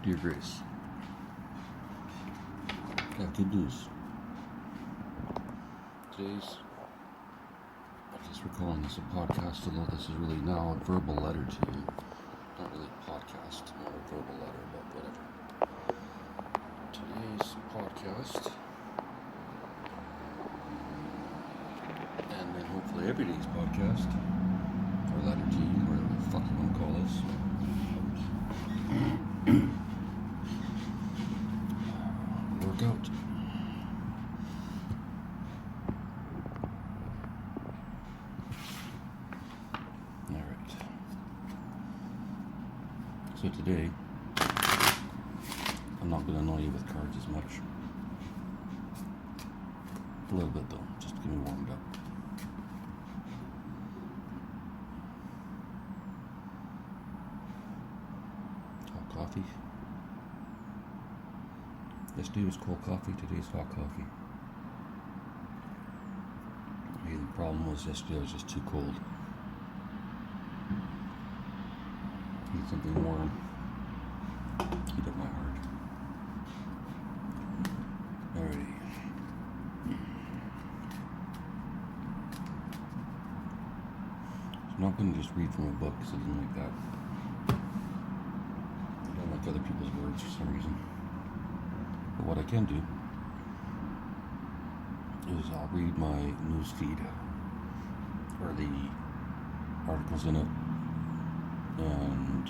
Dear Grace, got good news. I'm just recalling this a podcast, although this is really now a verbal letter to you. Not really a podcast, more a verbal letter, but whatever. Today's podcast, and then hopefully every day's podcast, or letter to you, whatever the fuck you want to call this. Workout. Alright. So today, I'm not going to annoy you with cards as much. A little bit though, just to get me warmed up. Hot coffee. Yesterday was cold coffee, today's hot coffee. Maybe the problem was yesterday I was just too cold. Need something warm. Heat up my heart. Alrighty. I'm not going to just read from a book because I didn't like that. I don't like other people's words for some reason. But what I can do is I'll read my news feed or the articles in it, and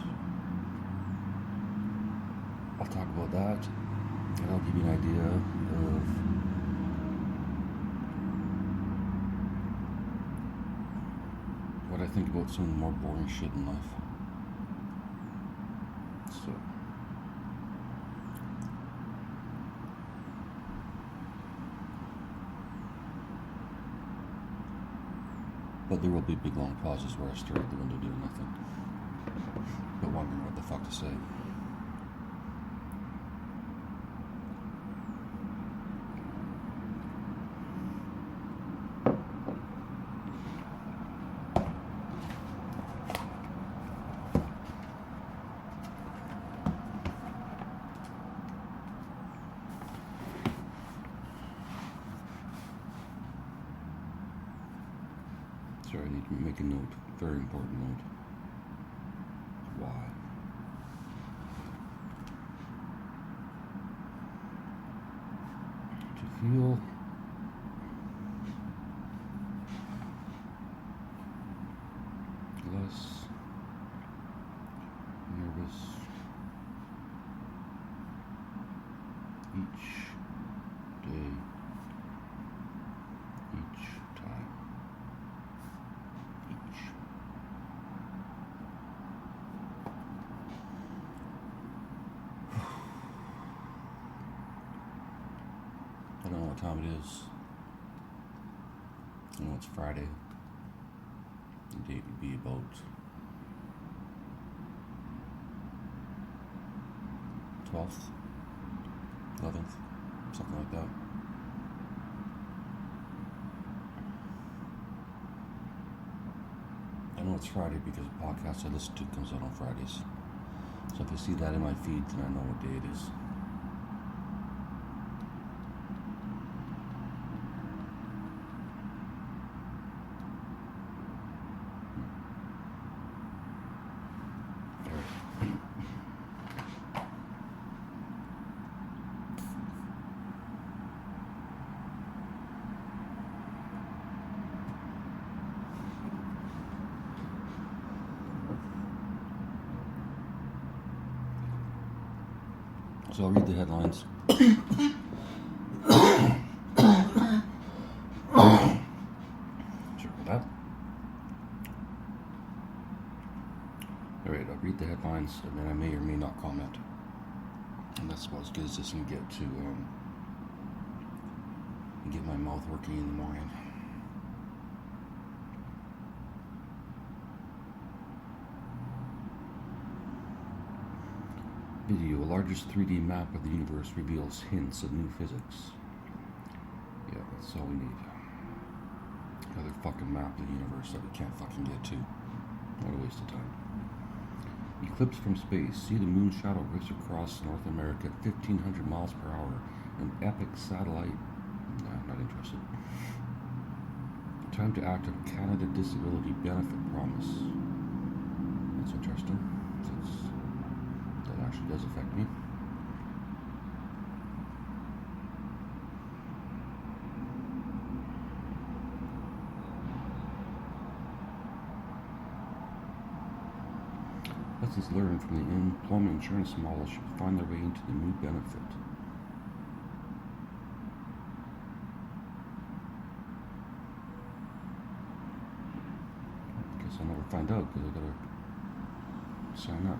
I'll talk about that, and I'll give you an idea of what I think about some more boring shit in life. So but there will be big long pauses where I stare out the window doing nothing, but wondering what the fuck to say. Sorry, I need to make a note, very important note. Why? To feel less nervous each day, each time. I don't know what time it is. I know it's Friday. The date would be about 12th, 11th, something like that. I know it's Friday because the podcast I listen to comes out on Fridays. So if you see that in my feed, then I know what day it is. So I'll read the headlines. Sorry about that. Alright, I'll read the headlines and then I may or may not comment. And that's about as good as this can get to get my mouth working in the morning. Video, the largest 3D map of the universe reveals hints of new physics. Yeah, that's all we need. Another fucking map of the universe that we can't fucking get to. What a waste of time. Eclipse from space. See the moon shadow race across North America at 1,500 miles per hour. An epic satellite. Nah, not interested. Time to act on Canada Disability Benefit Promise. That's interesting. That actually does affect me. Lessons learned from the employment insurance model should find their way into the new benefit. I guess I'll never find out because I gotta sign up.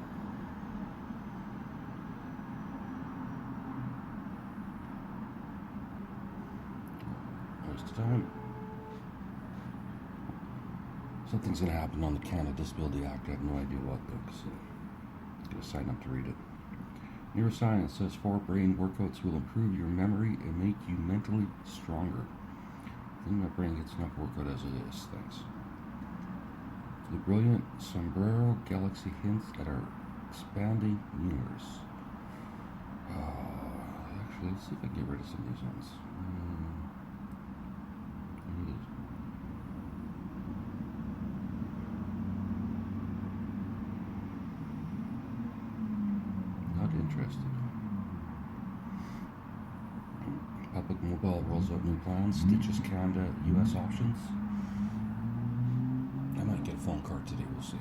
Waste of time. Something's going to happen on the Canada Disability Act. I have no idea what, though, so I'm going to sign up to read it. Neuroscience says 4 brain workouts will improve your memory and make you mentally stronger. I think my brain gets enough workout as it is. Thanks. The brilliant Sombrero Galaxy hints at our expanding universe. Actually, let's see if I can get rid of some of these ones. Interested. Public Mobile rolls out new plans. Stitches Canada US options. I might get a phone card today, we'll see.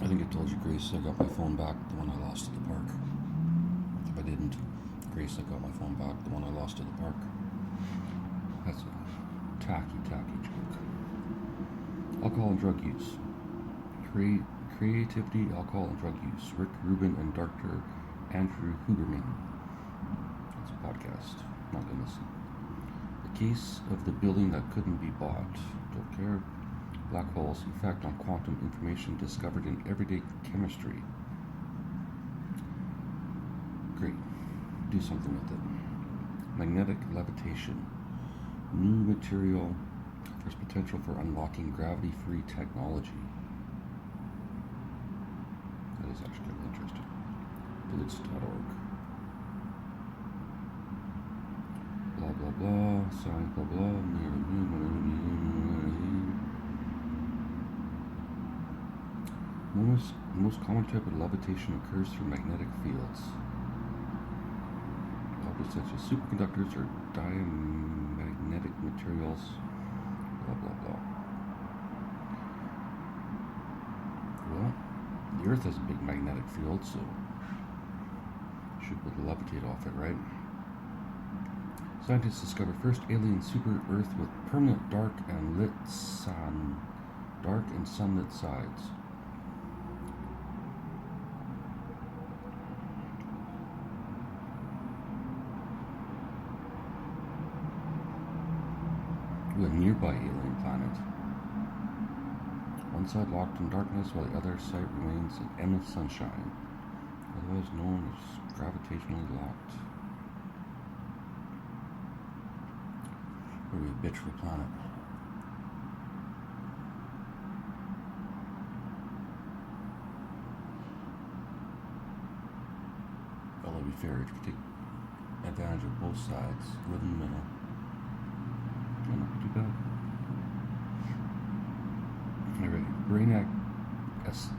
I think I told you, Grace, I got my phone back, the one I lost at the park. If I didn't, Grace, I got my phone back, the one I lost at the park. That's a tacky joke. Alcohol and drug use. Creativity, Alcohol and Drug Use. Rick Rubin and Dr. Andrew Huberman. It's a podcast. Not gonna listen. The case of the building that couldn't be bought. Don't care. Black holes, effect on quantum information discovered in everyday chemistry. Great. Do something with it. Magnetic levitation. New material offers potential for unlocking gravity-free technology. That is actually kind of interesting. Boots.org. Blah blah blah. Science blah blah. Most common type of levitation occurs through magnetic fields. Objects such as superconductors or diamagnetic materials. Blah blah blah. Well, the Earth has a big magnetic field, so should be able to levitate off it, right? Scientists discover first alien super Earth with permanent dark and sunlit sides. With a nearby alien planet. One side locked in darkness while the other side remains in endless sunshine, otherwise known as gravitationally locked. What are we, a bitch for the planet? Well, that'd be fair if you take advantage of both sides, live in the middle. Not too bad. Alright,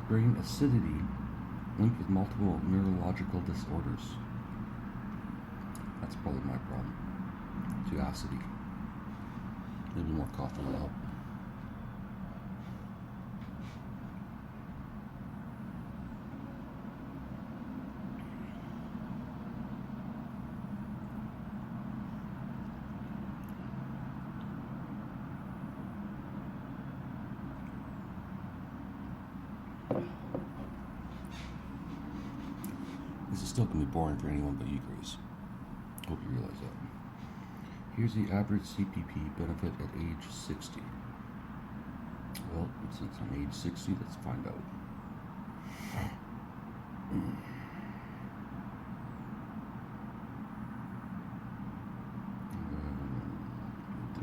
brain acidity linked with multiple neurological disorders. That's probably my problem. Too acidy. Maybe more coffee will help. This is still going to be boring for anyone but you, Grace. Hope you realize that. Here's the average CPP benefit at age 60. Well, since I'm age 60, let's find out.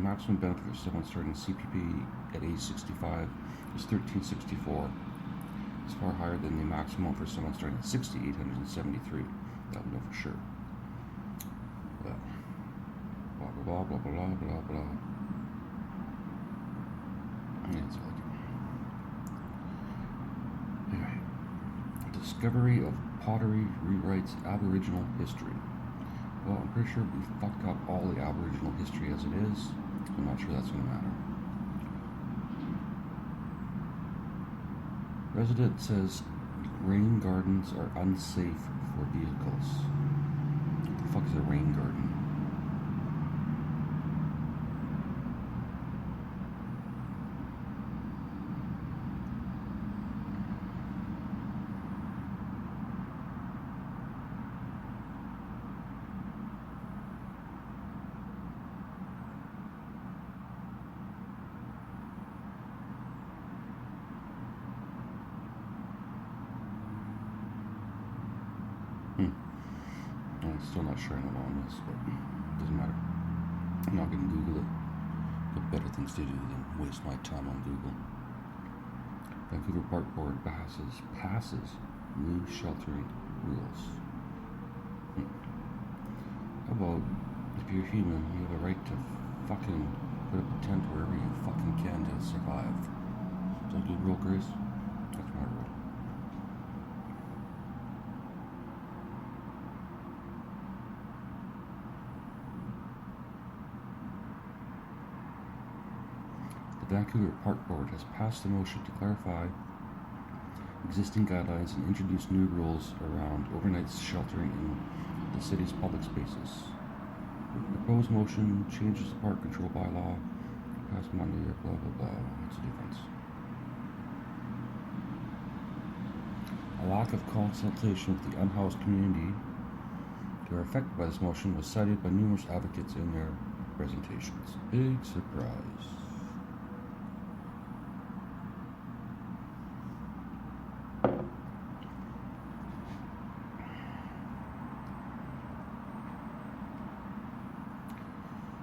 maximum benefit for someone starting CPP at age 65 is $1,364. It's far higher than the maximum for someone starting at 60, $873. That we know for sure. Well, blah blah blah blah blah blah blah. Yeah, it's like it. Anyway, discovery of pottery rewrites Aboriginal history. Well, I'm pretty sure we fucked up all the Aboriginal history as it is. I'm not sure that's going to matter. Resident says rain gardens are unsafe for vehicles. What the fuck is a rain garden? I'm still not sure I know on this, but it doesn't matter. I'm not going to Google it. There are better things to do than waste my time on Google. Vancouver Park Board passes new sheltering rules. How about if you're human, you have a right to fucking put up a tent wherever you fucking can to survive. Is that a good rule, Grace? That's my rule. The Vancouver Park Board has passed a motion to clarify existing guidelines and introduce new rules around overnight sheltering in the city's public spaces. The proposed motion changes the park control bylaw passed Monday, blah blah blah. What's the difference? A lack of consultation with the unhoused community who are affected by this motion was cited by numerous advocates in their presentations. Big surprise.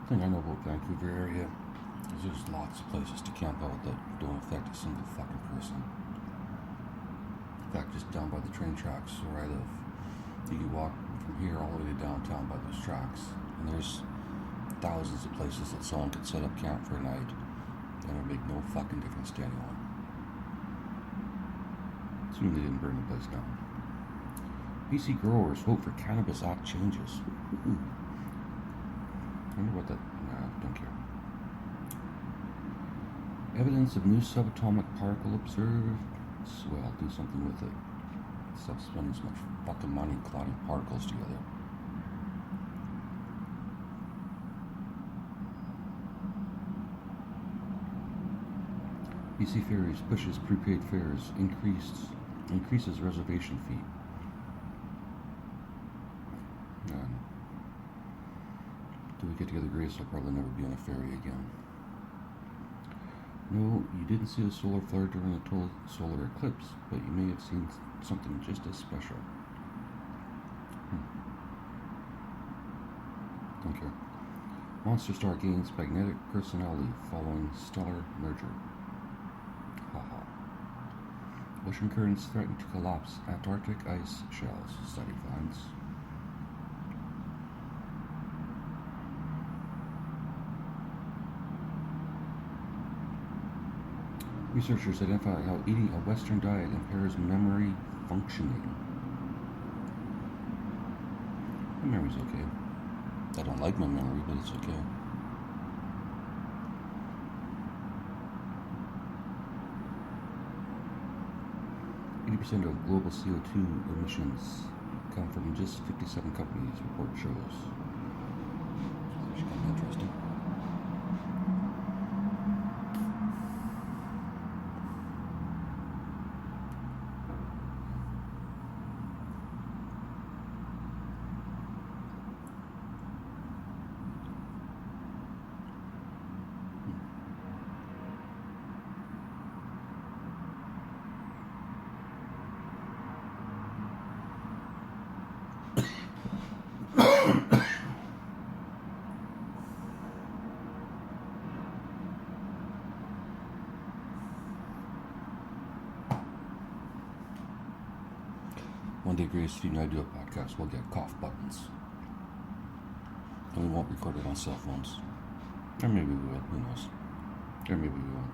The thing I know about Vancouver area is there's lots of places to camp out that don't affect a single fucking person. In fact, just down by the train tracks where I live, you can walk from here all the way to downtown by those tracks, and there's thousands of places that someone could set up camp for a night, and it would make no fucking difference to anyone. Assuming they didn't burn the place down. BC growers vote for Cannabis Act changes. I wonder what that. Nah, don't care. Evidence of new subatomic particle observed. Well, do something with it. Stop spending so much fucking money clotting particles together. BC Ferries pushes prepaid fares, increases reservation fee. Till we get together, Grace, I'll probably never be on a ferry again. No, you didn't see a solar flare during the total solar eclipse, but you may have seen something just as special. Don't care. Monster Star gains magnetic personality following stellar merger. Haha. Ocean currents threaten to collapse Antarctic ice shelves, study finds. Researchers identify how eating a Western diet impairs memory functioning. My memory's okay. I don't like my memory, but it's okay. % of global CO2 emissions come from just 57 companies, report shows. That's kind of interesting. One day, Grace, if you and I do a podcast, we'll get cough buttons. And we won't record it on cell phones. Or maybe we will, who knows. Or maybe we won't.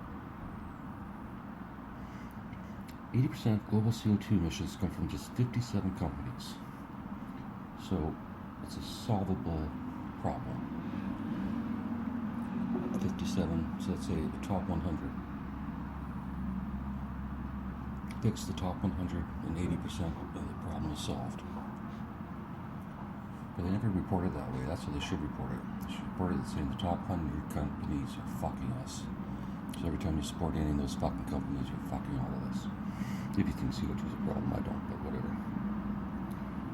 80% of global CO2 emissions come from just 57 companies. So it's a solvable problem. 57, so let's say the top 100. Fix the top 100 and 80% of the problem is solved. But they never report it that way. That's what they should report it. They should report it saying the top 100 companies are fucking us. So every time you support any of those fucking companies, you're fucking all of us. If you think CO2 is a problem, I don't, but whatever.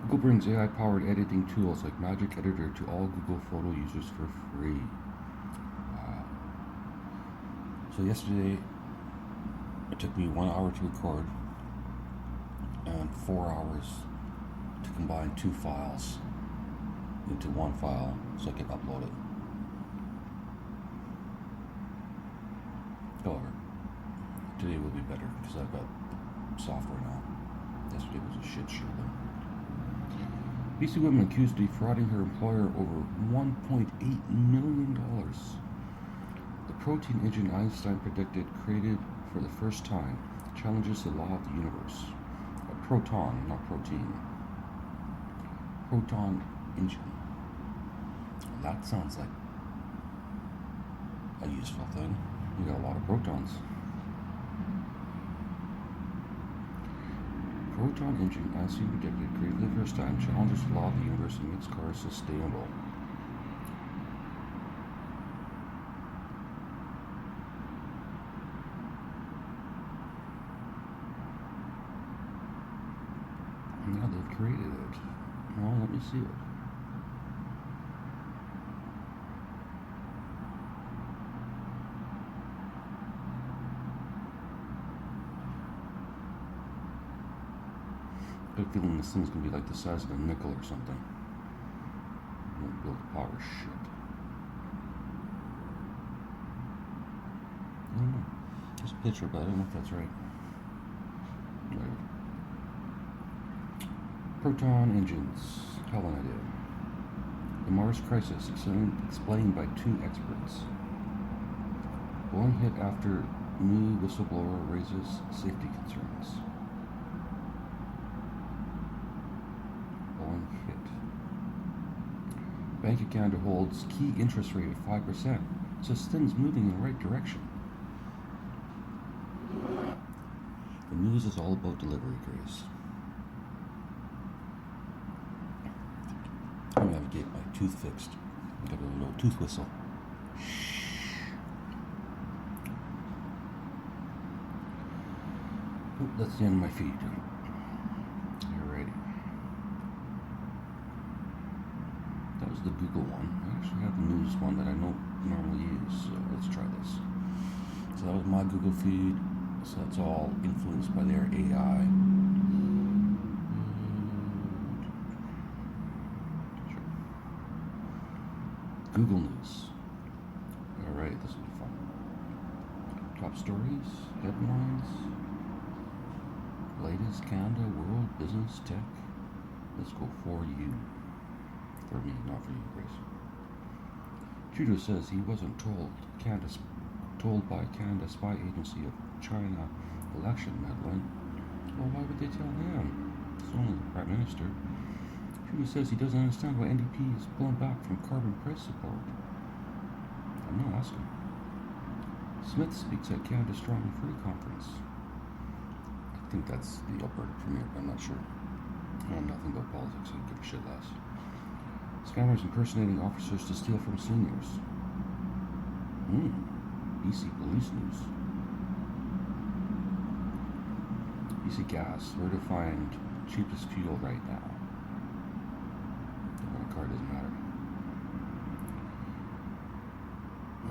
Google brings AI-powered editing tools like Magic Editor to all Google Photo users for free. Wow. So yesterday, it took me 1 hour to record and 4 hours to combine 2 files into one file so I can upload it. However, today will be better because I've got software now. Yesterday was a shit show though. BC woman accused of defrauding her employer over $1.8 million. The protein engine Einstein predicted, created for the first time, challenges the law of the universe. A proton, not protein. Proton engine. That sounds like a useful thing. You got a lot of protons. Proton engine, as he predicted, created for the first time, challenges the law of the universe and makes cars sustainable. Now they've created it. Well, let me see it. I have a feeling this thing's gonna be like the size of a nickel or something. I'm gonna build power shit. I don't know. There's a picture, but I don't know if that's right. Right. Proton engines. Hell an idea. The Mars crisis, explained by 2 experts. Boeing hit after new whistleblower raises safety concerns. Boeing hit. Bank of Canada holds key interest rate of 5%. So things moving in the right direction. The news is all about delivery, Grace. I'm gonna have to get my tooth fixed. I got a little tooth whistle. Oh, that's the end of my feed. Alrighty. That was the Google one. I actually have the news one that I don't normally use, so let's try this. So that was my Google feed. So that's all influenced by their AI. Google News. Alright, this will be fun. Top stories, headlines, latest Canada, world, business, tech. Let's go for you. For me, not for you, Grace. Trudeau says he wasn't told by Canada spy agency of China election meddling. Well, why would they tell him? It's only the Prime Minister. Trudeau says he doesn't understand why NDP is pulling back from carbon price support. I'm not asking. Smith speaks at Canada Strong and Free conference. I think that's the Alberta Premier, but I'm not sure. I know nothing about politics, so I give a shit less. Scammers impersonating officers to steal from seniors. BC Police News. BC Gas, where to find cheapest fuel right now. My car doesn't matter.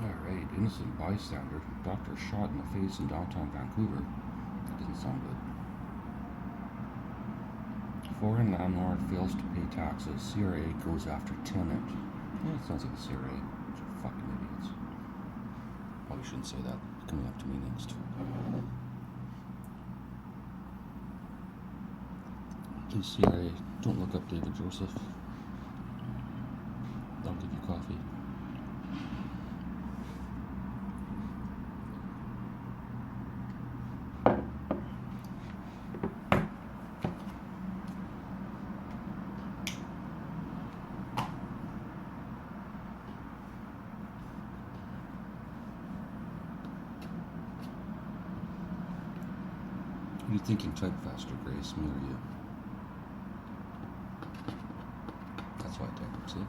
Alright, innocent bystander. Doctor shot in the face in downtown Vancouver. That doesn't sound good. Foreign landlord fails to pay taxes. CRA goes after tenant. Yeah, it sounds like a CRA. Bunch of fucking idiots. Probably shouldn't say that. It's coming up to me next. Please, CIA, don't look up David Joseph. I'll give you coffee. What are you thinking? Type faster, Grace. Me or you? That's why I type. See?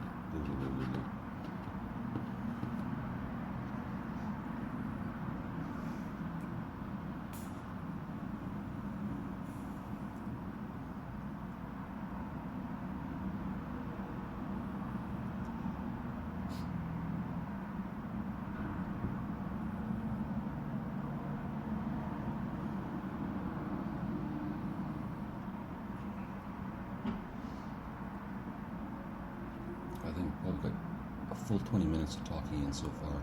I think I've got a full 20 minutes of talking in so far.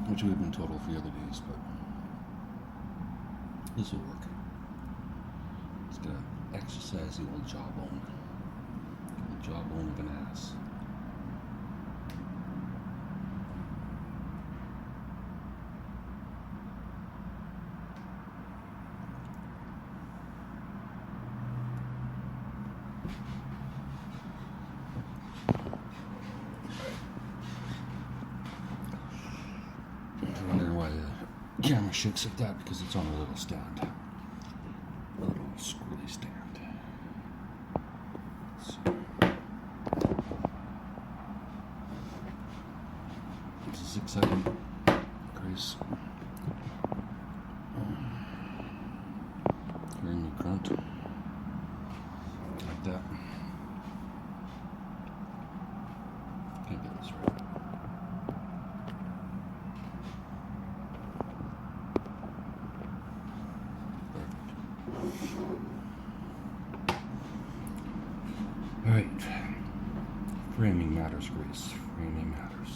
Which would have been total for the other days, but this will work. Just gonna exercise the old jawbone. The jawbone of an ass. I'm wondering why the camera shakes like that, because it's on a little stand. A little squirrely stand. So, this is exciting, Grace. Hearing me grunt like that. Can't get this right. Alright. Framing matters, Grace. Framing matters.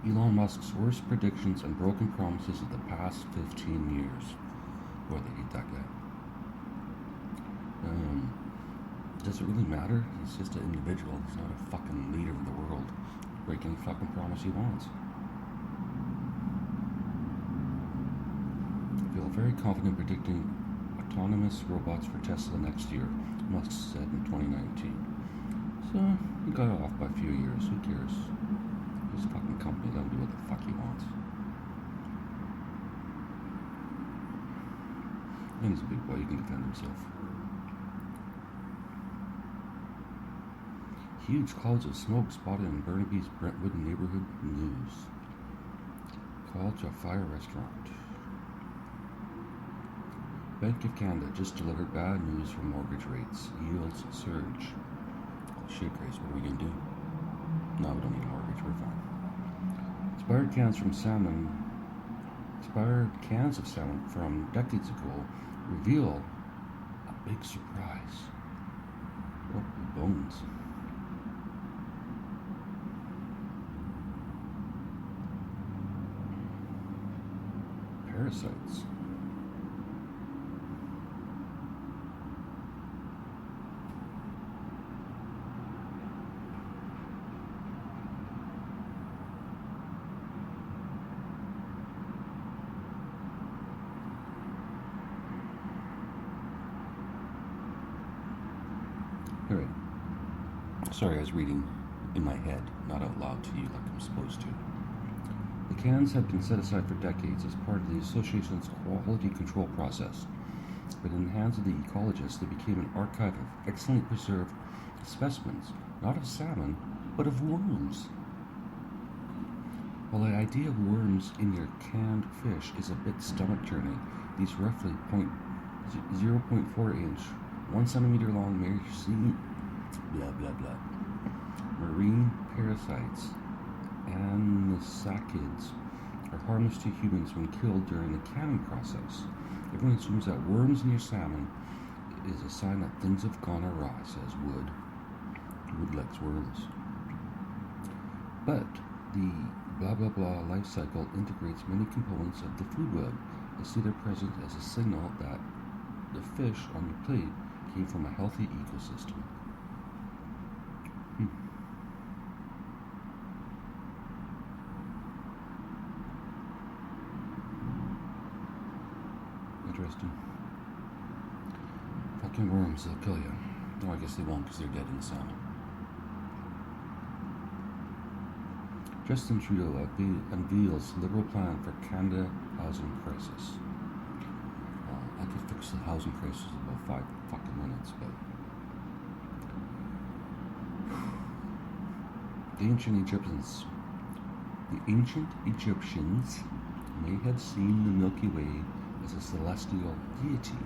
Elon Musk's worst predictions and broken promises of the past 15 years. Boy, they hate that guy. Does it really matter? He's just an individual. He's not a fucking leader of the world. Break any fucking promise he wants. I feel very confident predicting autonomous robots for Tesla next year, Musk said in 2019. So, he got off by a few years. Who cares? His fucking company, let him do what the fuck he wants. And he's a big boy, he can defend himself. Huge clouds of smoke spotted in Burnaby's Brentwood neighborhood news. Call to a fire restaurant. Bank of Canada just delivered bad news for mortgage rates. Yields surge. Shit, Grace, what are we gonna do? No, we don't need a mortgage, we're fine. Expired cans of salmon from decades ago reveal a big surprise. Oh, bones. Parasites. Alright. Sorry, I was reading in my head, not out loud to you like I'm supposed to. The cans have been set aside for decades as part of the association's quality control process, but in the hands of the ecologists, they became an archive of excellently preserved specimens, not of salmon, but of worms. While the idea of worms in your canned fish is a bit stomach-turning, these roughly 0.4 inch, 1 centimeter long marine parasites, anisakkids, are harmless to humans when killed during the canning process. Everyone assumes that worms in your salmon is a sign that things have gone awry, says Wood. Wood likes worms. But the blah blah blah life cycle integrates many components of the food web. I see their presence as a signal that the fish on your plate came from a healthy ecosystem. Interesting. Fucking worms, they'll kill you. No, I guess they won't because they're dead in the salmon. Justin Trudeau unveils Liberal plan for Canada housing crisis. I could fix the housing crisis in about 5 fucking minutes, but the ancient Egyptians may have seen the Milky Way as a celestial deity.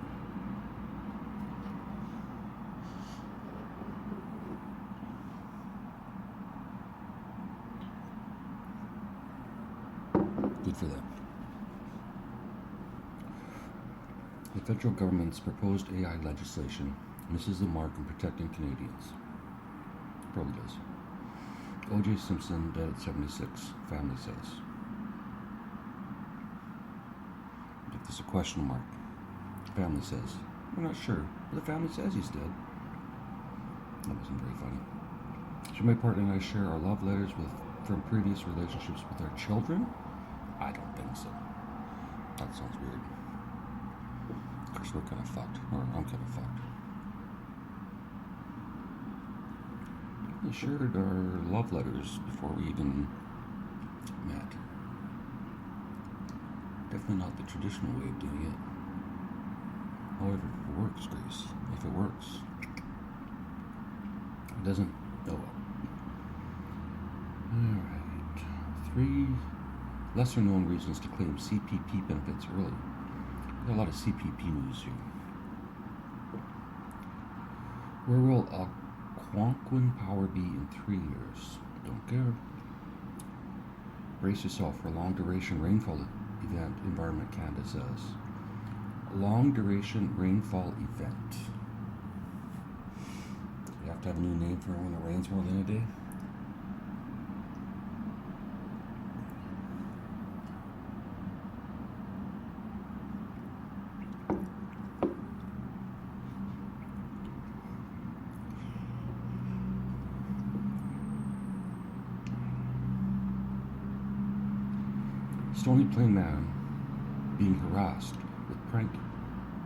Good for them. The federal government's proposed AI legislation misses the mark in protecting Canadians. Probably does. O.J. Simpson dead at 76, family says. If there's a question mark, family says. We're not sure, but the family says he's dead. That wasn't very funny. Should my partner and I share our love letters from previous relationships with our children? I don't think so. That sounds weird. Of course, we're kind of fucked. Or I'm kind of fucked. We shared our love letters before we even met. Definitely not the traditional way of doing it. However, if it works, Grace. If it works. It doesn't. Oh well. Alright. 3 lesser known reasons to claim CPP benefits early. We've got a lot of CPP news here. Where will Algonquin power be in 3 years? Don't care. Brace yourself for a long duration rainfall event, Environment Canada says. A long duration rainfall event. You have to have a new name for when it rains more than a day? Stony Plain man being harassed with prank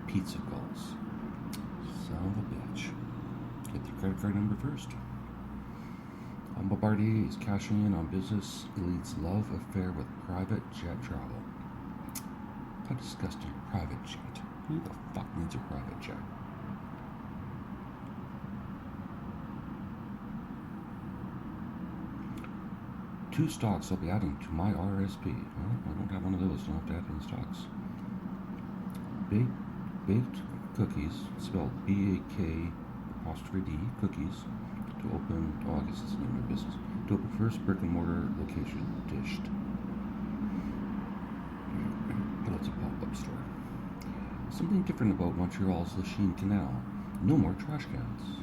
pizza calls. Son of a bitch. Get the credit card number first. Bombardier is cashing in on business elite's love affair with private jet travel. How disgusting. Private jet. Who the fuck needs a private jet? Two stocks I'll be adding to my RSP. Well, I don't have one of those, so I don't have to add any stocks. Baked cookies, spelled B-A-K apostrophe D, cookies, to open, I guess it's the name of their business, to open first brick and mortar location, dished. But it's a pop-up store. Something different about Montreal's Lachine Canal. No more trash cans.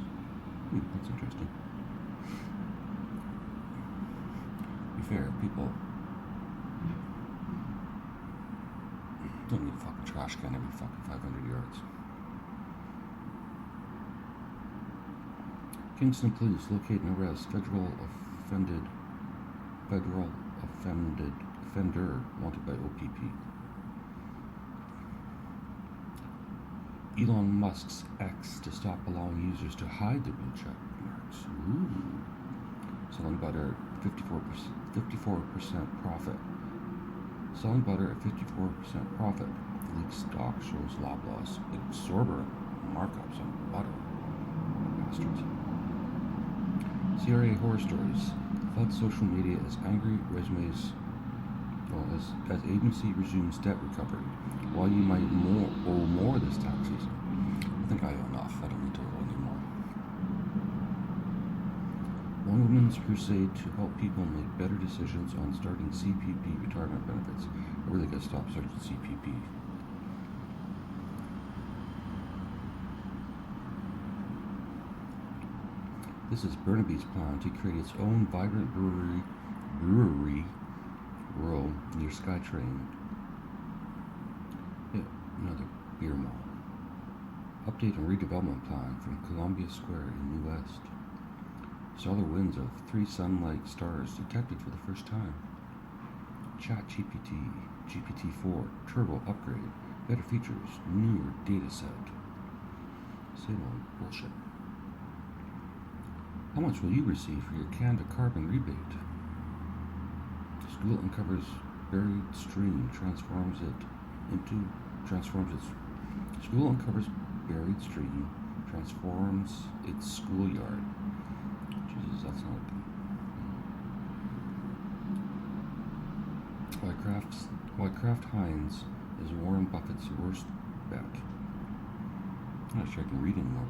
That's interesting. Fair, people don't need a fucking trash can every fucking 500 yards. Kingston police locate and arrest federal offender wanted by OPP. Elon Musk's X to stop allowing users to hide their blue check marks. Ooh. Selling butter 54% profit. Selling butter at 54% profit. Leaked stock shows Loblaws exorbitant markups on butter. Bastards. CRA horror stories. Flood social media as angry resumes. Well, as agency resumes debt recovery. While you might owe more this tax season. I think I owe enough. I don't need to owe anymore. One woman's crusade to help people make better decisions on starting CPP retirement benefits. I really got to stop starting CPP. This is Burnaby's plan to create its own vibrant brewery world near SkyTrain. Yeah, another beer mall. Update and redevelopment plan from Columbia Square in New West. Solar winds of 3 sun-like stars detected for the first time. ChatGPT, GPT-4, turbo upgrade, better features, newer data set. Same old bullshit. How much will you receive for your Canada carbon rebate? School uncovers buried stream, transforms its schoolyard. Jesus, that's not why Kraft Heinz is Warren Buffett's worst bet. I'm not sure I can read anymore.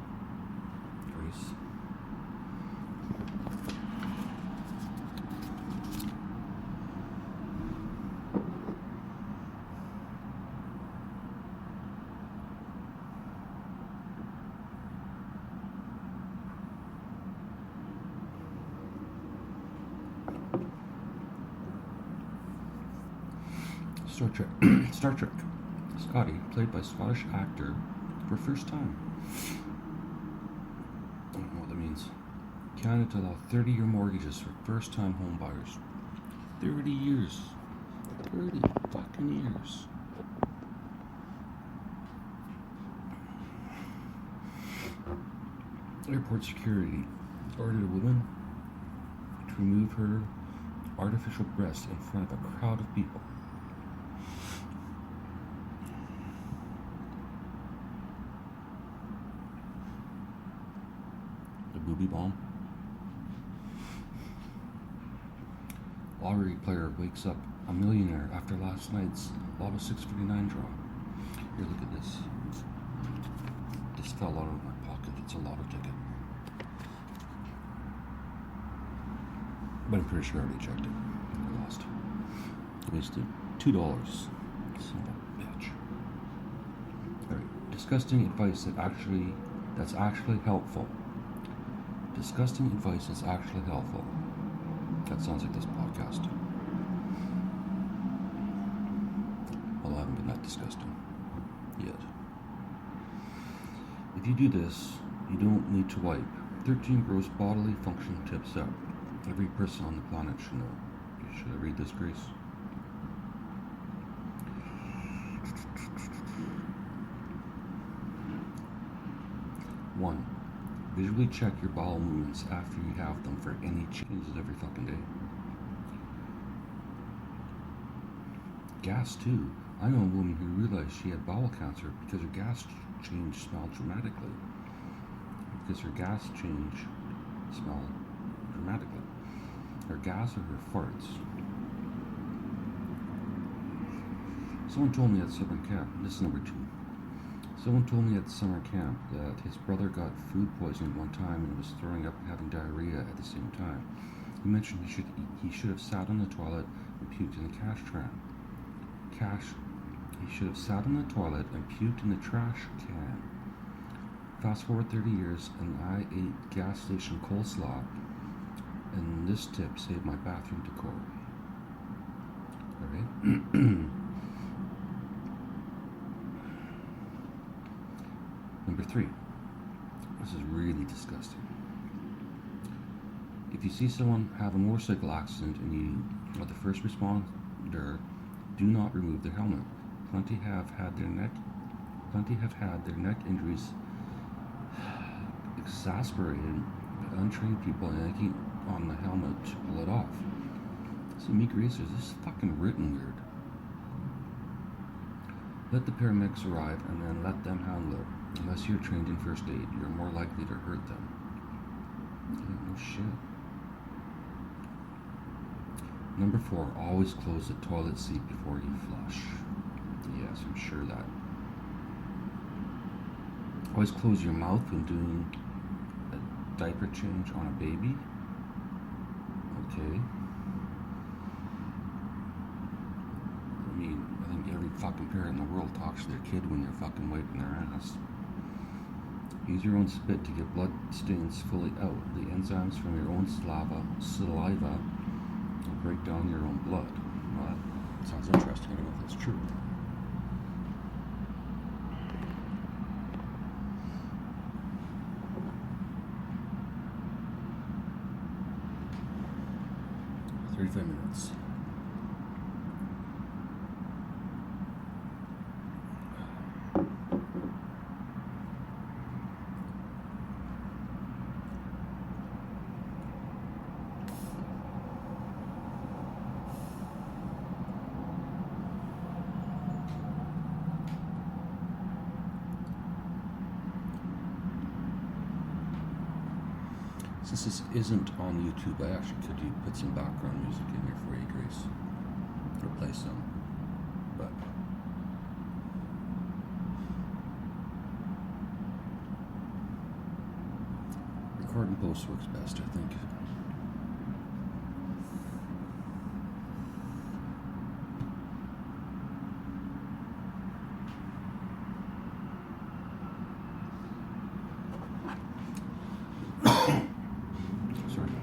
Grace. Star Trek. Scotty, played by Scottish actor for first time. I don't know what that means. Canada to allow 30-year mortgages for first-time home buyers. 30 years. 30 fucking years. Airport security ordered a woman to remove her artificial breast in front of a crowd of people. Booby bomb. Lottery player wakes up a millionaire after last night's Lotto 649 draw. Here, look at this. This fell out of my pocket. It's a lotto ticket. But I'm pretty sure I already checked it. I lost. I wasted $2. Son of a bitch. Alright. Disgusting advice that's actually helpful. Disgusting advice is actually helpful. That sounds like this podcast. Well, I haven't been that disgusting yet. If you do this, you don't need to wipe. 13 gross bodily function tips that every person on the planet should know. Should I read this, Grace? One. Visually check your bowel movements after you have them for any changes every fucking day. Gas too. I know a woman who realized she had bowel cancer because her gas change smelled dramatically. Her gas or her farts. Someone told me at summer camp, this is number 2. Someone told me at summer camp that his brother got food poisoning one time and was throwing up and having diarrhea at the same time. He mentioned he should have sat on the toilet and puked in the trash can. He should have sat on the toilet and puked in the trash can. Fast forward 30 years and I ate gas station coleslaw, and this tip saved my bathroom decor. Alright? Number 3. This is really disgusting. If you see someone have a motorcycle accident and you are the first responder, do not remove their helmet. Plenty have had their neck injuries exasperated by untrained people yanking on the helmet to pull it off. See, me racers, this is fucking written weird. Let the paramedics arrive and then let them handle it. Unless you're trained in first aid, you're more likely to hurt them. No shit. Number 4, always close the toilet seat before you flush. Yes, I'm sure that. Always close your mouth when doing a diaper change on a baby. Okay. I mean, I think every fucking parent in the world talks to their kid when they're fucking wiping their ass. Use your own spit to get blood stains fully out. The enzymes from your own saliva will break down your own blood. Well, that sounds interesting. I don't know if that's true. Minutes. Since this isn't on YouTube, I actually could put some background music in here for you, Grace. Or play some. But recording post works best, I think.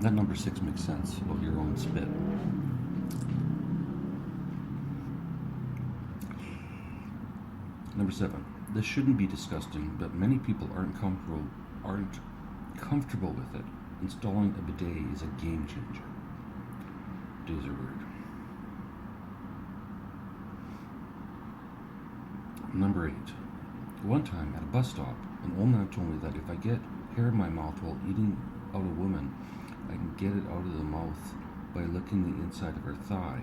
That number 6 makes sense about your own spit. Number 7. This shouldn't be disgusting, but many people aren't comfortable with it. Installing a bidet is a game changer. Bidets are weird. Number 8. One time at a bus stop, an old man told me that if I get hair in my mouth while eating out a woman, I can get it out of the mouth by licking the inside of her thigh.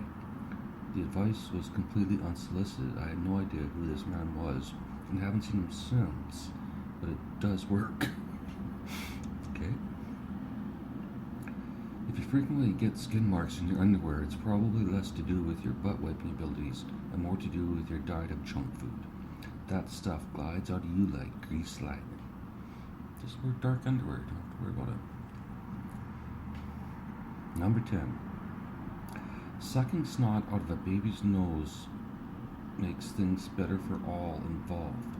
The advice was completely unsolicited. I had no idea who this man was and haven't seen him since, but it does work. Okay. If you frequently get skin marks in your underwear, it's probably less to do with your butt wiping abilities and more to do with your diet of junk food. That stuff glides out of you like grease lightning. Just wear dark underwear, you don't have to worry about it. Number 10. Sucking snot out of a baby's nose makes things better for all involved.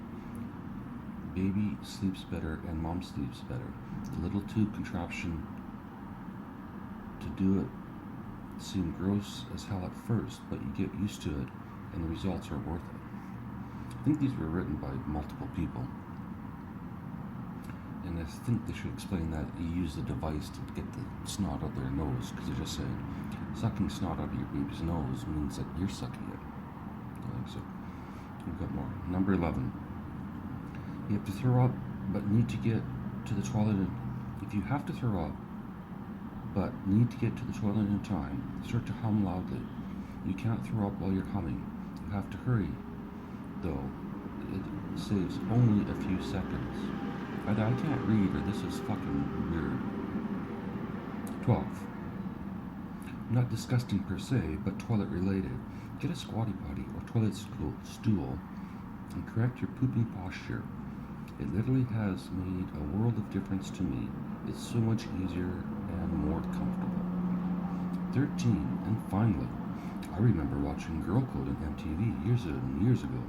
Baby sleeps better and mom sleeps better. The little tube contraption to do it seemed gross as hell at first, but you get used to it and the results are worth it. I think these were written by multiple people. And I think they should explain that you use the device to get the snot out their nose, because they're just saying sucking snot out of your baby's nose means that you're sucking it. I think so. We've got more. Number 11. You have to throw up, but need to get to the toilet. If you have to throw up, but need to get to the toilet in time, start to hum loudly. You can't throw up while you're humming. You have to hurry, though. It saves only a few seconds. Either I can't read or this is fucking weird. 12. Not disgusting per se, but toilet related. Get a squatty potty or toilet stool and correct your pooping posture. It literally has made a world of difference to me. It's so much easier and more comfortable. 13. And finally, I remember watching Girl Code on MTV years and years ago,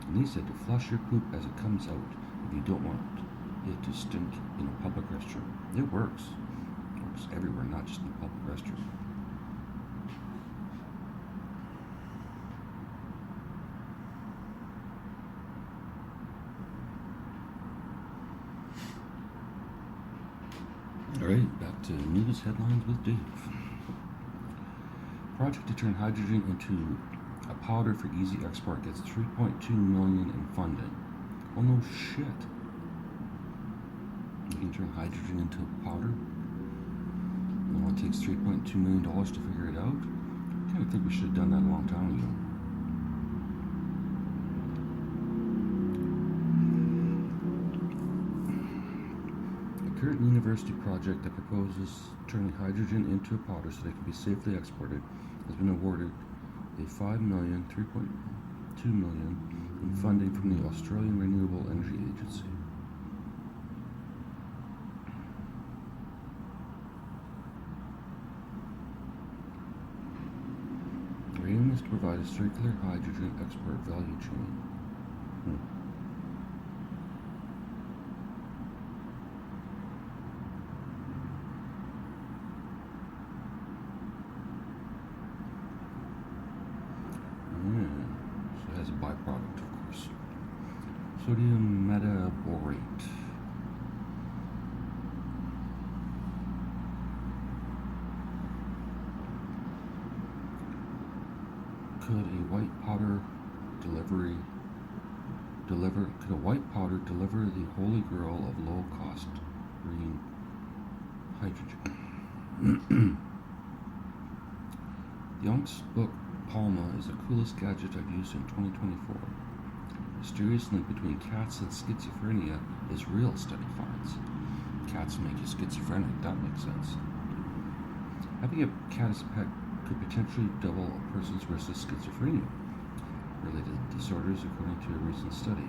and they said to flush your poop as it comes out if you don't want it to stink in a public restroom. It works. It works everywhere, not just in a public restroom. Alright, back to news headlines with Dave. Project to turn hydrogen into a powder for easy export gets $3.2 million in funding. Oh no shit. You can turn hydrogen into a powder? It only takes $3.2 million to figure it out? I kind of think we should have done that a long time ago. Current university project that proposes turning hydrogen into a powder so that it can be safely exported has been awarded a $3.2 million in funding from the Australian Renewable Energy Agency. provide a circular hydrogen export value chain. So it has a byproduct, of course. Sodium metaborate. Could a white powder deliver the holy grail of low-cost green hydrogen? The Yonk's book Palma is the coolest gadget I've used in 2024. Mysterious link between cats and schizophrenia is real, study finds. Cats make you schizophrenic, that makes sense. Having a cat as a pet could potentially double a person's risk of schizophrenia related disorders, according to a recent study.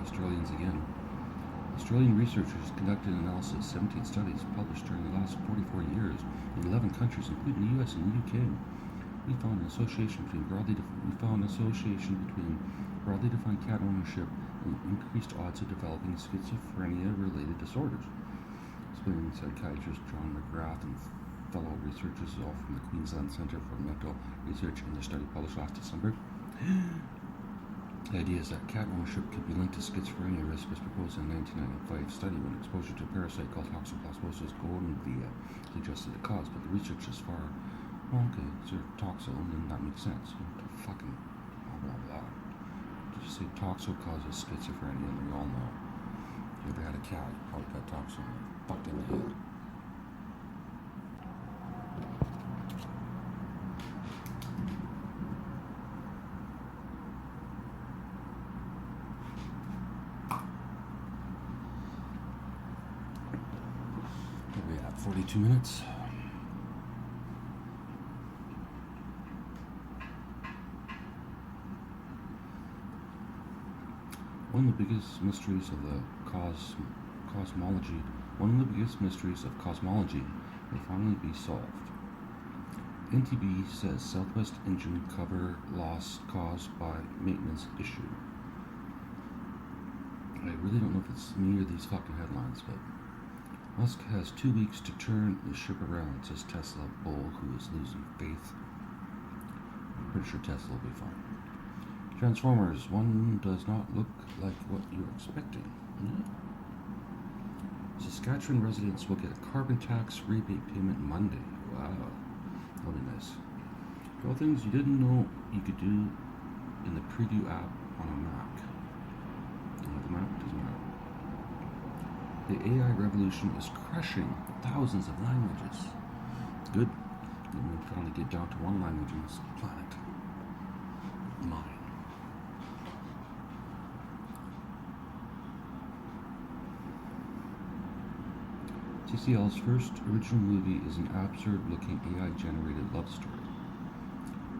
Australians again. Australian researchers conducted an analysis of 17 studies published during the last 44 years in 11 countries, including the US and the UK. We found an association between broadly defined cat ownership and increased odds of developing schizophrenia-related disorders. Explaining psychiatrist John McGrath and fellow researchers, all from the Queensland Centre for Mental Research, in their study published last December. The idea is that cat ownership could be linked to schizophrenia risk was proposed in a 1995 study when exposure to a parasite called Toxoplasmosis gondii suggested the cause, but the research is far, okay, so toxo, then that makes sense. Fucking blah blah blah. Did you say toxo causes schizophrenia, and we all know. If you ever had a cat, you probably got toxo fucked in the head. Where are we at? 42 minutes. One of the biggest mysteries of the cosmology may finally be solved. NTB says Southwest engine cover loss caused by maintenance issue. I really don't know if it's me or these fucking headlines, but Musk has 2 weeks to turn the ship around, says Tesla bull who is losing faith. I'm pretty sure Tesla will be fine. Transformers, one does not look like what you're expecting. Yeah. Saskatchewan residents will get a carbon tax rebate payment Monday. Wow, that'll be nice. 12 things you didn't know you could do in the preview app on a Mac. You know the Mac? Doesn't matter. The AI revolution is crushing thousands of languages. Good. We finally get down to one language on this planet. Mine. TCL's first original movie is an absurd-looking AI-generated love story.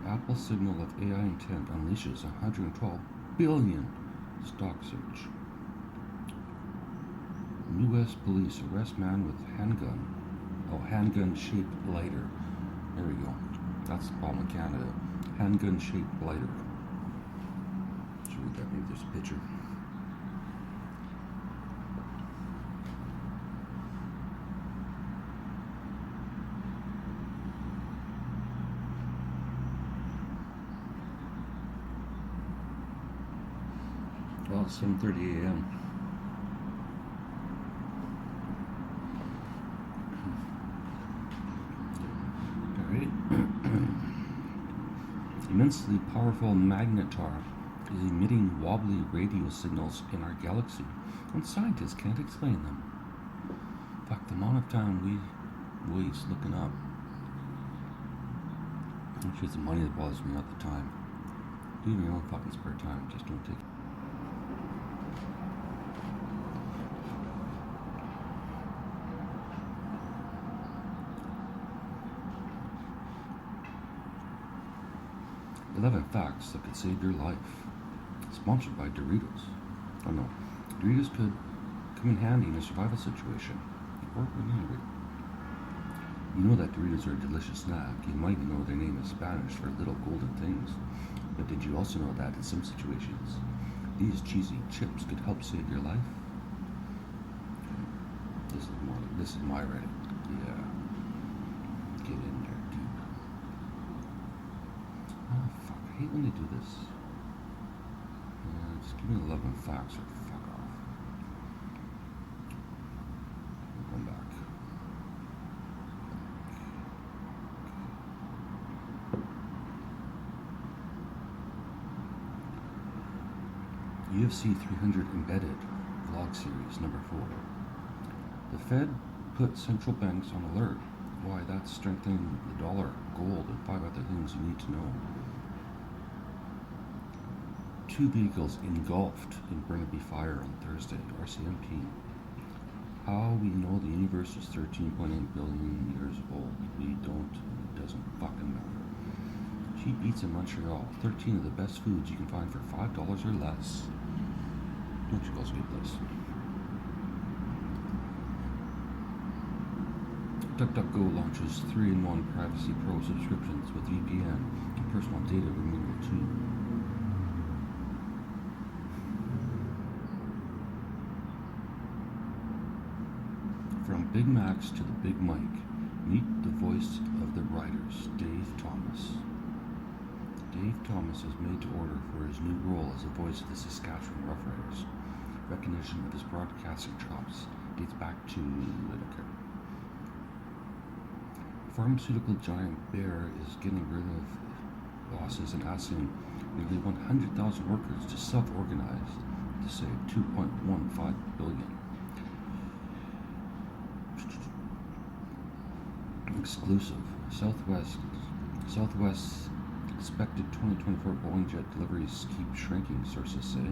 Apple's signal of AI intent unleashes 112 billion stock surge. U.S. police arrest man with handgun-shaped lighter. There we go. That's the problem in Canada. Handgun-shaped lighter. Should read that. Maybe there's a picture. Well, it's 7:30 a.m. All right. Immensely powerful magnetar is emitting wobbly radio signals in our galaxy, and scientists can't explain them. In fact, the amount of time we waste looking up, which is the money that bothers me at the time. Do it in your own fucking spare time. Just don't take it. Facts that could save your life. Sponsored by Doritos. Oh no, Doritos could come in handy in a survival situation. Or when you're hungry. You know that Doritos are a delicious snack. You might know their name is Spanish for little golden things. But did you also know that in some situations, these cheesy chips could help save your life? This is my Reddit. Yeah. Get in there, dude. Oh, fuck. I hate when they do this. Yeah, just give me 11 facts or fuck off. We'll come back. UFC 300 Embedded Vlog Series number 4. The Fed put central banks on alert. Why? That's strengthening the dollar, gold, and 5 other things you need to know. 2 vehicles engulfed in Burnaby fire on Thursday, RCMP. How we know the universe is 13.8 billion years old. We don't, it doesn't fucking matter. Cheap eats in Montreal. 13 of the best foods you can find for $5 or less. Don't you guys get this? DuckDuckGo launches 3-in-1 Privacy Pro subscriptions with VPN and personal data removal too. From Big Macs to the Big Mike, meet the voice of the writers, Dave Thomas. Dave Thomas is made to order for his new role as the voice of the Saskatchewan Roughriders. Recognition of his broadcasting chops dates back to, I don't care. Pharmaceutical giant Bayer is getting rid of bosses and asking nearly 100,000 workers to self-organize to save $2.15 billion. Exclusive. Southwest expected 2024 Boeing jet deliveries keep shrinking, sources say.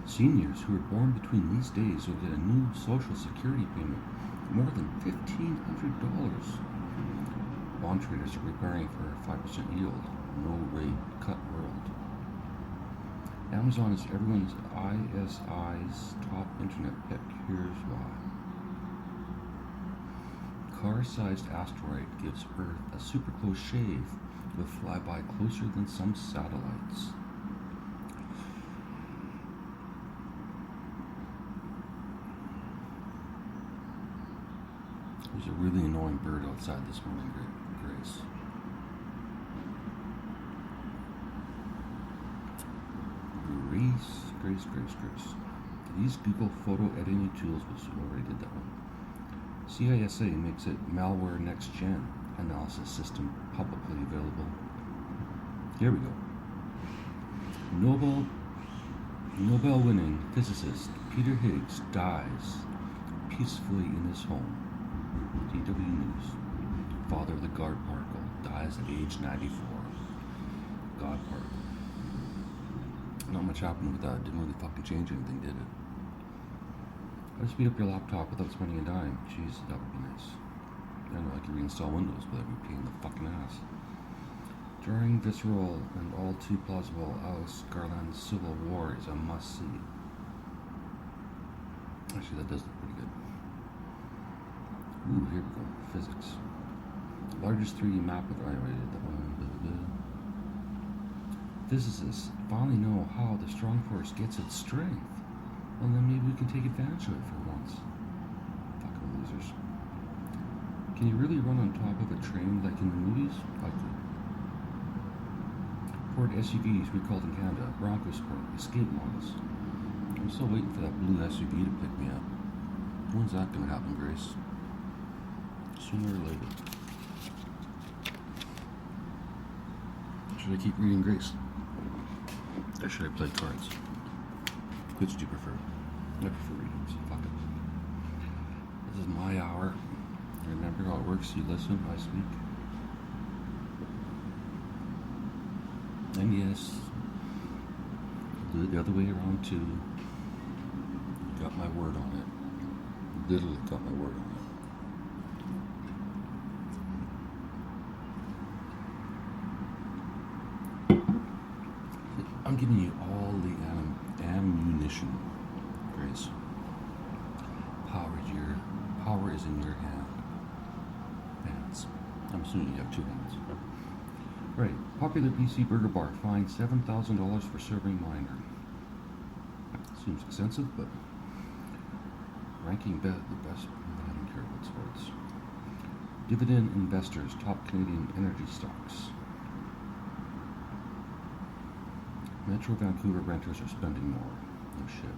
Seniors who are born between these days will get a new Social Security payment of more than $1,500. Bond traders are preparing for a 5% yield. No rate cut world. Amazon is everyone's ISI's top internet pick. Here's why. Car-sized asteroid gives Earth a super close shave with flyby closer than some satellites. There's a really annoying bird outside this morning, Grace. Grace. These Google photo editing tools, which already did that one. CISA makes it malware next gen analysis system publicly available. Here we go. Nobel-winning physicist Peter Higgs dies peacefully in his home. DW News. Father of the God particle dies at age 94. God particle. Not much happened with that. Didn't really fucking change anything, did it? How to speed up your laptop without spending a dime? Jeez, that would be nice. I know I can reinstall Windows, but that would be a pain in the fucking ass. During visceral and all too plausible Alice Garland's Civil War is a must-see. Actually, that does look pretty good. Ooh, here we go. Physics. Largest 3D map of I already did that one. Physicists finally know how the strong force gets its strength. Well, then maybe we can take advantage of it for once. Fucking losers. Can you really run on top of a train like in the movies? Likely. Ford SUVs recalled in Canada. Bronco Sport. Escape models. I'm still waiting for that blue SUV to pick me up. When's that going to happen, Grace? Sooner or later. Should I keep reading, Grace? Or should I play cards? Which do you prefer? I prefer reading, so fuck it. This is my hour. Remember how it works. You listen, I speak. And yes, I'll do it the other way around too. Got my word on it. Literally got my word on it. I'm giving you all the ammunition, Grace. Power is in your hands. I'm assuming you have two hands. Right. Popular BC burger bar fined $7,000 for serving minor. Seems expensive, but ranking the best. I don't care what sports. Dividend investors, top Canadian energy stocks. Metro Vancouver renters are spending more. No shit.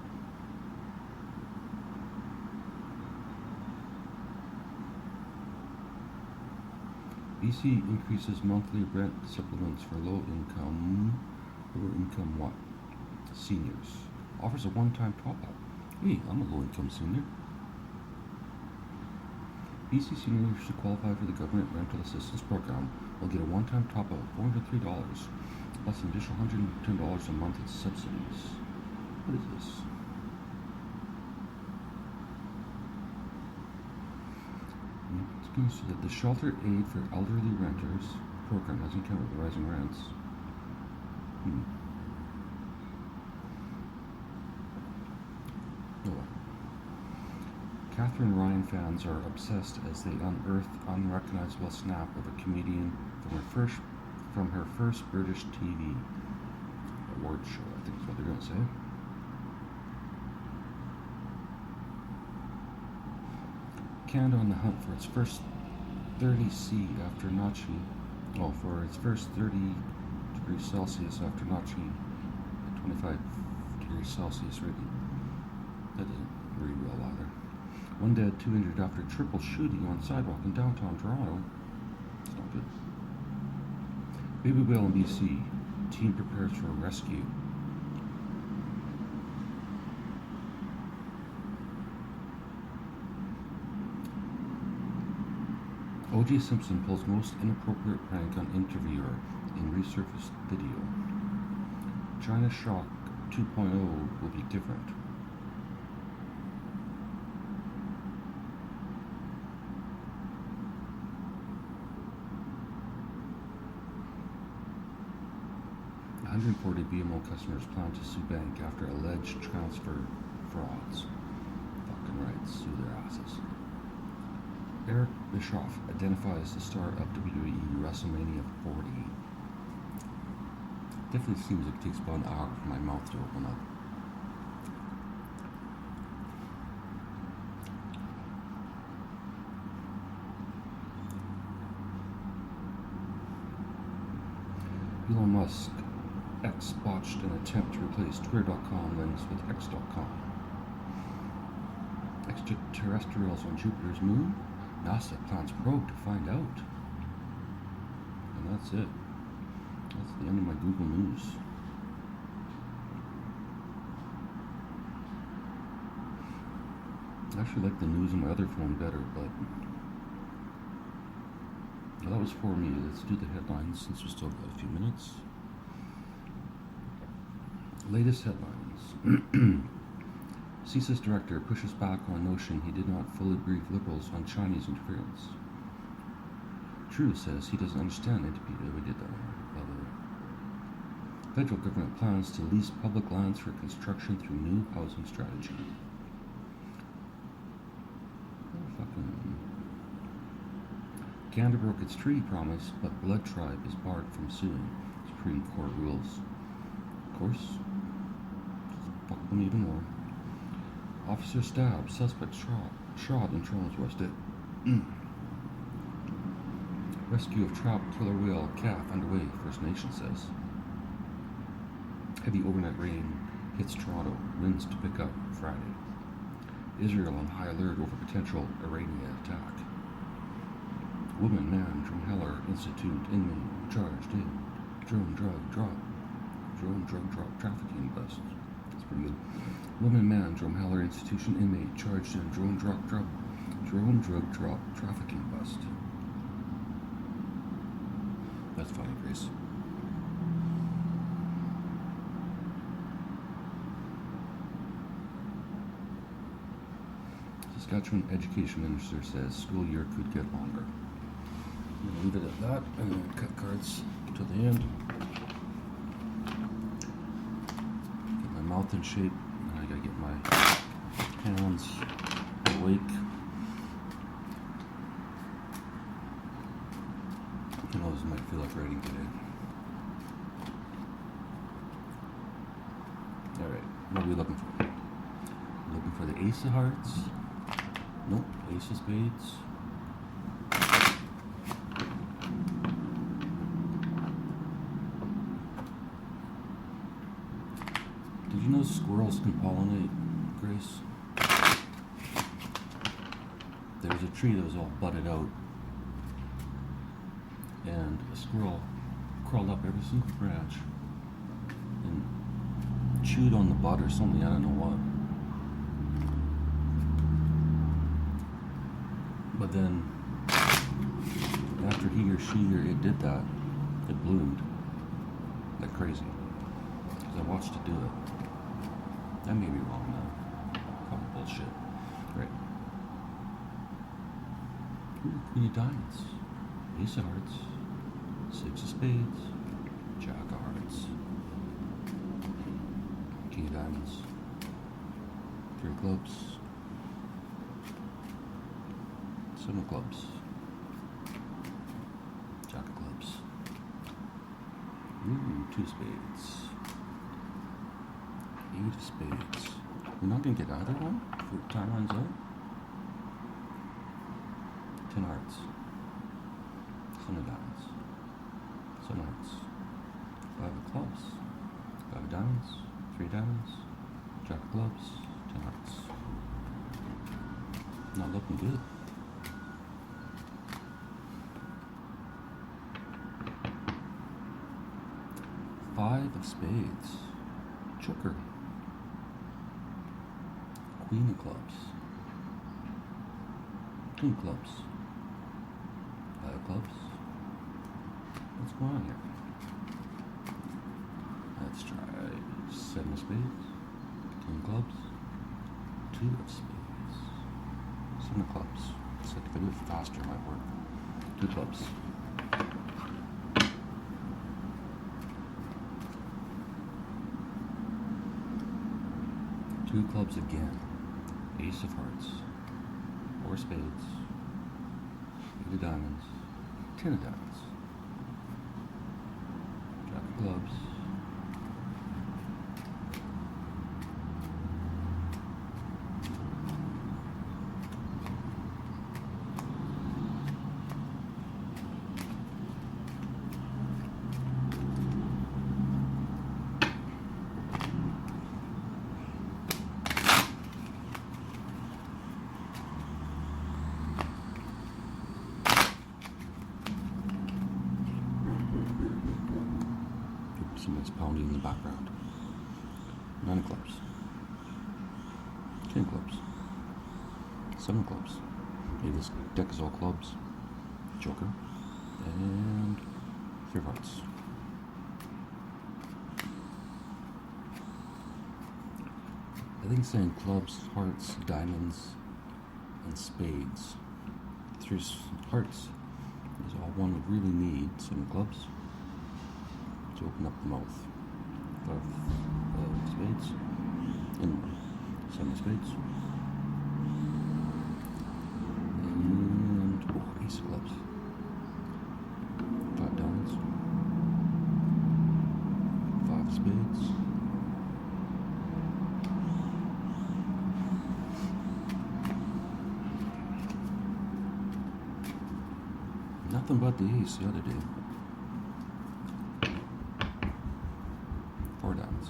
BC increases monthly rent supplements for lower income what? Seniors. Offers a one-time top-up. Hey, I'm a low-income senior. BC seniors who qualify for the government rental assistance program will get a one-time top-up of $403, plus an additional $110 a month in subsidies. What is this? It's going to say that the Shelter Aid for Elderly Renters program doesn't count with the rising rents. Catherine Ryan fans are obsessed as they unearth unrecognizable snap of a comedian from her first British TV award show, I think is what they're going to say. Canada on the hunt for its first 30°C after notching. For its first 30 degrees Celsius after notching a 25 degrees Celsius rating. That didn't read well either. One dead, 2 injured after triple shooting on sidewalk in downtown Toronto. It's not good. Baby whale in BC. Team prepares for a rescue. O.J. Simpson pulls most inappropriate prank on interviewer in resurfaced video. China Shock 2.0 will be different. $140 BMO customers plan to sue bank after alleged transfer frauds. Fucking right, sue their asses. Eric Bischoff identifies the star of WWE WrestleMania 40. Definitely seems like it takes about an hour for my mouth to open up. Elon Musk, X botched an attempt to replace Twitter.com links with X.com. Extraterrestrials on Jupiter's moon? NASA plans probe to find out. And that's it. That's the end of my Google News. I actually like the news on my other phone better, but that was for me. Let's do the headlines since we still got a few minutes. Latest headlines. CSIS director pushes back on notion he did not fully brief Liberals on Chinese interference. True says he doesn't understand NDP. We did that one. Federal government plans to lease public lands for construction through new housing strategy. Canada broke its treaty promise, but Blood Tribe is barred from suing. Supreme Court rules. Of course, fuck them even more. Officer stabbed, suspect shot in Toronto's West End. Rescue of trapped killer whale calf underway, First Nation says. Heavy overnight rain hits Toronto. Winds to pick up Friday. Israel on high alert over potential Iranian attack. Woman, man, Drumheller Institute inmate charged in drone drug trafficking bust. That's pretty good. Woman, man, Drumheller Institution inmate charged in drone drug trafficking bust. That's funny, Grace. Saskatchewan Education Minister says school year could get longer. I'm going to leave it at that and then cut cards to the end. Get my mouth in shape. And I gotta get my hands awake. You know, this might feel like writing today. Alright, what are we looking for? Looking for the Ace of Hearts. Nope, Ace of Spades. Did you know squirrels can pollinate, Grace? There was a tree that was all budded out, and a squirrel crawled up every single branch and chewed on the bud or something, I don't know what. But then, after he or she or it did that, it bloomed like crazy. Because I watched it do it. I may be wrong now. Probably bullshit. Right. Ooh, Queen of Diamonds. Ace of Hearts. Six of Spades. Jack of Hearts. King of Diamonds. Three of Clubs. Seven of Clubs. Jack of Clubs. Ooh, two of Spades. Eight of Spades. We're not going to get either one for time runs out. 10 Hearts. Seven of Diamonds. Seven Hearts. Five of Clubs. Five of Diamonds. Three Diamonds. Jack of Clubs. 10 Hearts. Not looking good. Five of Spades. Joker. Queen of Clubs. King of Clubs. Five of Clubs. What's going on here? Let's try seven of Spades. King of Clubs. Two of Spades. Seven of Clubs. So if I do it faster, it might work. Two Clubs. Two Clubs again. Ace of Hearts. Four Spades. Eight of Diamonds. 10 of Diamonds. Jack of Clubs. Somebody's pounding in the background. Nine of Clubs. Ten of Clubs. Seven of Clubs. Maybe this deck is all clubs. Joker. And three of Hearts. I think saying clubs, hearts, diamonds, and spades. Three hearts is all one would really need. Seven of Clubs. To open up the mouth. Five of Spades. And seven of Spades. And Ace of Clubs. Five Diamonds. Five of Spades. Nothing but the ace the other day. Four Diamonds.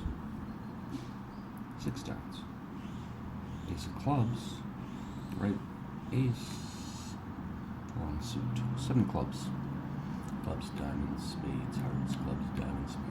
6 times. Ace of clubs, right? Ace, wrong suit. 7 clubs. Clubs, diamonds, spades, hearts,